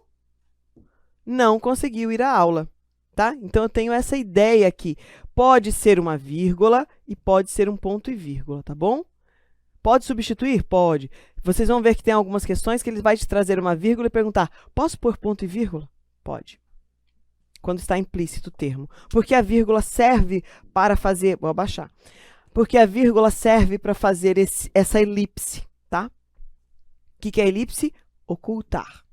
não conseguiu ir à aula, tá? Então, eu tenho essa ideia aqui. Pode ser uma vírgula e pode ser um ponto e vírgula, tá bom? Pode substituir? Pode. Vocês vão ver que tem algumas questões que ele vai te trazer uma vírgula e perguntar, posso pôr ponto e vírgula? Pode. Quando está implícito o termo. Porque a vírgula serve para fazer... Vou abaixar. Porque a vírgula serve para fazer essa elipse, tá? O que é elipse? Ocultar.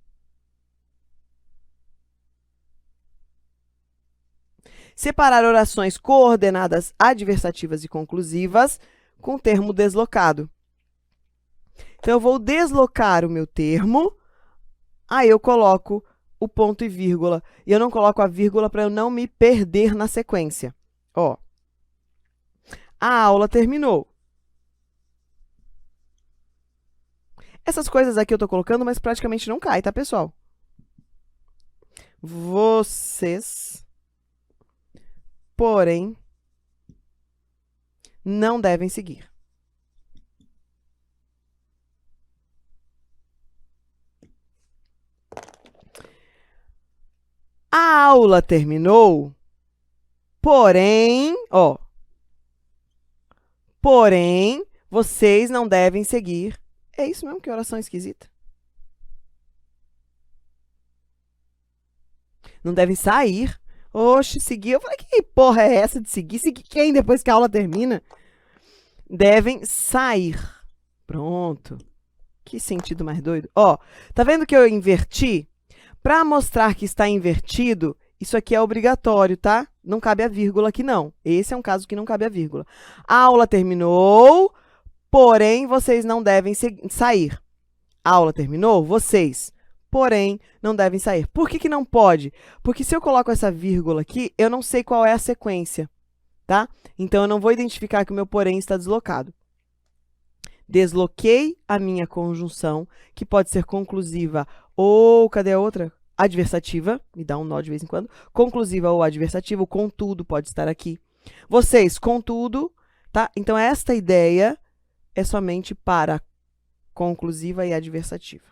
Separar orações coordenadas adversativas e conclusivas com termo deslocado. Então, eu vou deslocar o meu termo, aí eu coloco o ponto e vírgula. E eu não coloco a vírgula para eu não me perder na sequência. Ó, a aula terminou. Essas coisas aqui eu estou colocando, mas praticamente não cai, tá, pessoal? Vocês, porém, não devem seguir. A aula terminou, porém, ó, porém, vocês não devem seguir. É isso mesmo? Que oração esquisita. Não devem sair. Oxe, seguir. Eu falei, que porra é essa de seguir? Seguir quem depois que a aula termina? Devem sair. Pronto. Que sentido mais doido. Ó, tá vendo que eu inverti? Para mostrar que está invertido, isso aqui é obrigatório, tá? Não cabe a vírgula aqui, não. Esse é um caso que não cabe a vírgula. A aula terminou, porém, vocês não devem sair. A aula terminou, vocês, porém, não devem sair. Por que que não pode? Porque se eu coloco essa vírgula aqui, eu não sei qual é a sequência, tá? Então, eu não vou identificar que o meu porém está deslocado. Desloquei a minha conjunção, que pode ser conclusiva ou, cadê a outra? Adversativa, me dá um nó de vez em quando. Conclusiva ou adversativa, o contudo pode estar aqui. Vocês, contudo, tá? Então, esta ideia é somente para conclusiva e adversativa.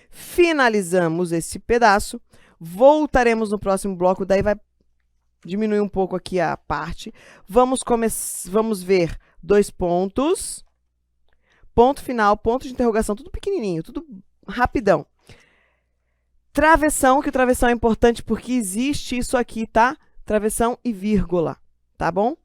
Finalizamos esse pedaço. Voltaremos no próximo bloco, daí vai diminuir um pouco aqui a parte. Vamos ver 2 pontos, ponto final, ponto de interrogação, tudo pequenininho, tudo rapidão. Travessão, que o travessão é importante porque existe isso aqui, tá? Travessão e vírgula, tá bom?